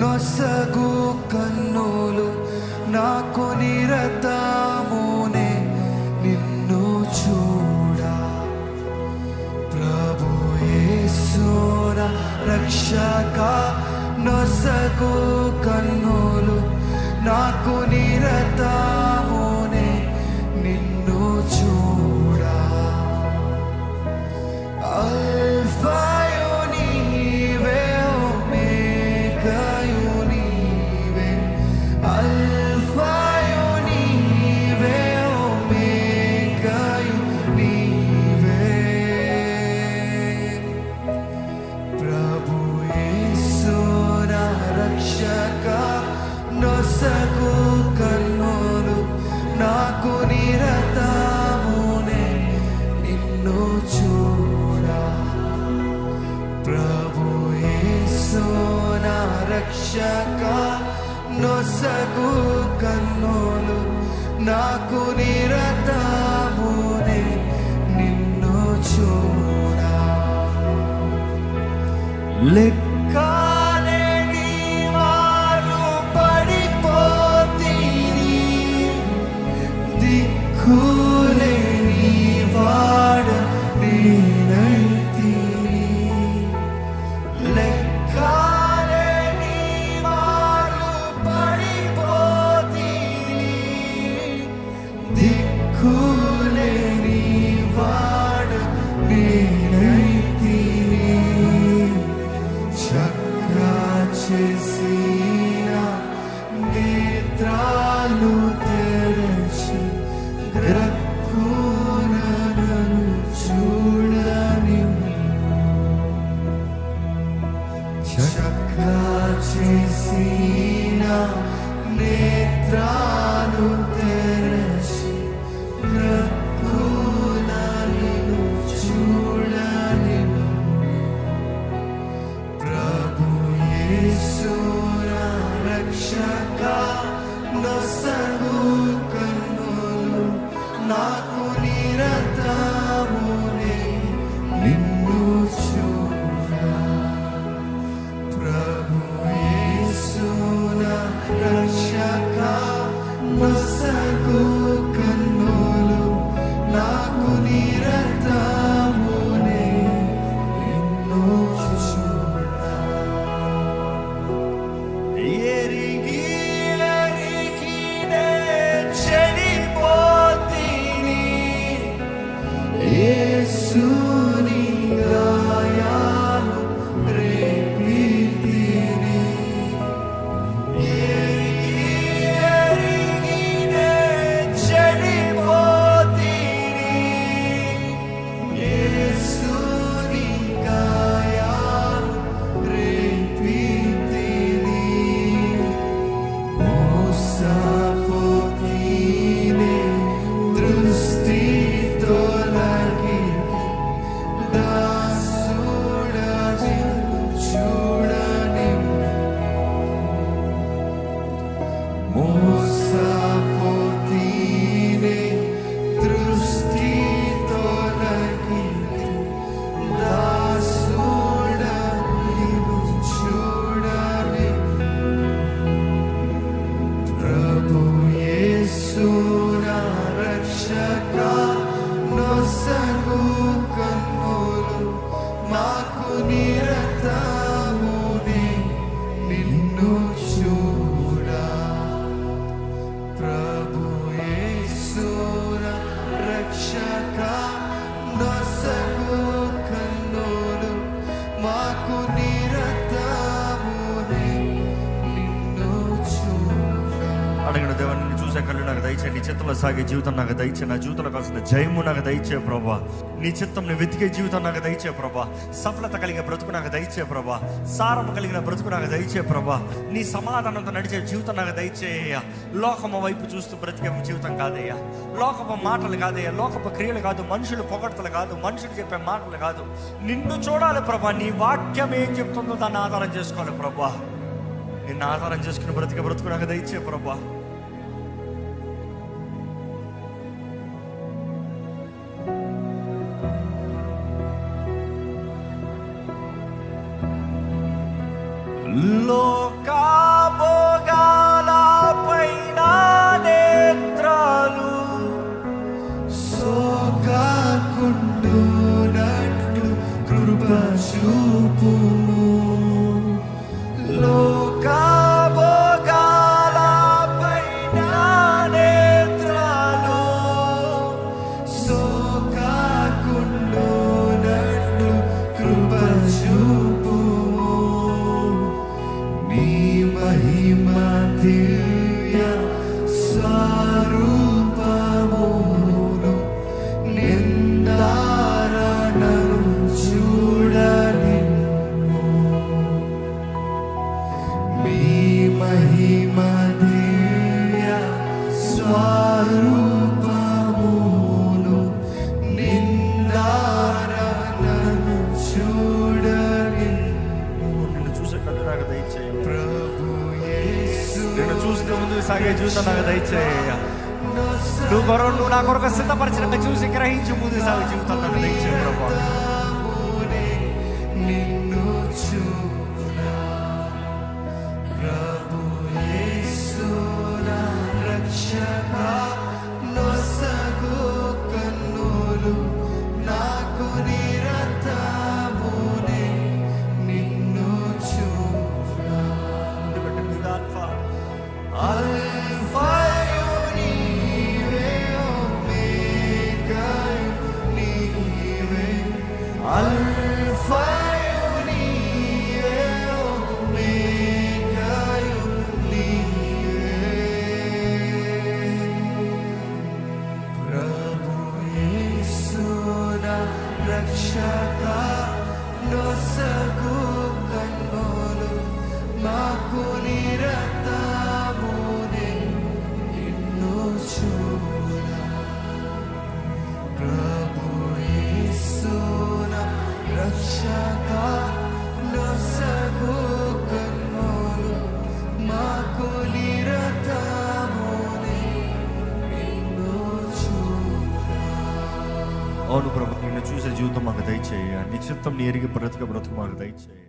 నొసగు కన్నులు నాకు నిరతమునే నిన్ను చూడా. ప్రభు యేసు నా రక్షక నొసగు కన్నులు నాకు నిరతమునే నిన్ను చూడా. అల్ఫాయు నీవే, ఒమేగాయు నీవే, అల్ఫాయు నీవే, ఒమేగాయు నీవే. ప్రభు యేసు నా రక్షక నొసగు కన్నులు నాకు నిరతమునే నిన్ను చూడా. ప్రభు యేసు నా రక్షక నొసగు కన్నులు నాకు నిరతమునే నిన్ను చూడా. లెక్కలేని వారు పడిపోతిరి, దిక్కులేని వాడ నేనైతిని. లెక్కలేని వారు పడిపోతిరి, దిక్కులేని వాడ నేనైతిని. చక్రా చేసిన నేత్రాలు తెరచి గ్రక్కున నన్ను చూడని. చక్రా చేసిన నేత్రాలు తెరచి గ్రక్కున నన్ను చూడని. ప్రభు యేసు నా రక్షక నొసగు కన్నులు నాకు నిరతమునే నిన్ను చూడా. ప్రభు యేసు నా రక్షక నొసగు కన్నులు నాకు నిరతమునే నిన్ను చూడా. ఎరిగి ఎరిగినే చెడిపోతిని, యేసుని గాయాలు రేపితిని. ఎరిగి ఎరిగినే చెడిపోతిని, యేసుని గాయాలు రేపితిని. మోసపోతినే దృష్టి తొలగి, దాసుడని చూడని. మోసపోతినే దృష్టి తొలగి, దాసుడని చూడని. ప్రభు యేసు నా రక్షక నొసగు కన్నులు మాకు నిరతమునే నిన్ను చూడా. ప్రభు యేసు నా రక్షక నొసగు కన్నులు మాకు నిరతమునే నిన్ను చూడా. అడిగిన దేవాన్ని చూసే కళ్ళు నాకు దయచే, నీ చిత్తంలో సాగే జీవితం నాకు దయచే, నా జీవితంలో కావాల్సిన జయము నాకు దయచే ప్రభా. నీ చిత్తంని వెతికే జీవితం నాకు దయచే ప్రభా. సఫలత కలిగిన బ్రతుకు నాకు దయచే ప్రభా. సారము కలిగిన బ్రతుకు నాకు దయచే ప్రభా. నీ సమాధానంతో నడిచే జీవితం నాకు దయచేయ. లోకము వైపు చూస్తూ బ్రతికే జీవితం కాదయ్యా. లోకపు మాటలు కాదయ్యా, లోకపు క్రియలు కాదు, మనుషులు పొగడ్తలు కాదు, మనుషులు చెప్పే మాటలు కాదు. నిన్ను చూడాలి ప్రభా. నీ వాక్యం ఏం చెప్తుందో దాన్ని ఆధారం చేసుకోవాలి ప్రభా. నిన్ను ఆధారం చేసుకుని బ్రతికే బ్రతుకు నాకు దయచే ప్రభా. లోకాభోగాలపైన నేత్రాలు సోకాకుండునట్లు కృప చూపు. లోకాభోగాలపైన నేత్రాలు సోకాకుండునట్లు కృప చూపు. నీ మహిమ దివ్య స్వరూపమును నిందారణను చూడనిమ్ము. నీ మహిమ దివ్య స్వరూపమును నిందారణను చూడనిమ్ము. నిన్ను చూసే కళ్ళు నాకు దయచేయి. ప్రభు యేసు నిన్ను చూస్తే ముందుకు సాగే జీవితం నాకు దయచేయ. నువ్వు నా కొరకు సిద్ధపరిచినట్టు చూసి గ్రహించి ముందుకు సాగే జీవితం నాకు దయచేయ ప్రభా. నామమునే నిన్ను చూడా. ప్రభు యేసు నా రక్షక నొసగు కన్నులు నాకు నిరతమునే నిన్ను చూడా. ఎందుకంటే నీది ఆల్ఫా. అల్ఫాయు నీవే, ఒమేగాయు నీవే. అల్ఫాయు నీవే, ఒమేగాయు నీవే. ప్రభు యేసు నా రక్షక నొసగు కన్నులు మాకు నిరతమునే నిన్ను చూడా. ప్రభు యేసు నా రక్షక నొసగు కన్నులు మాకు నిరతమునే నిన్ను చూడా. అవును ప్రభు, నిన్ను చూసే జీవితం మాకు దయచేయ. నీ చిత్తం నీ ఎరిగి బ్రతుకు మాకు దయచేయ.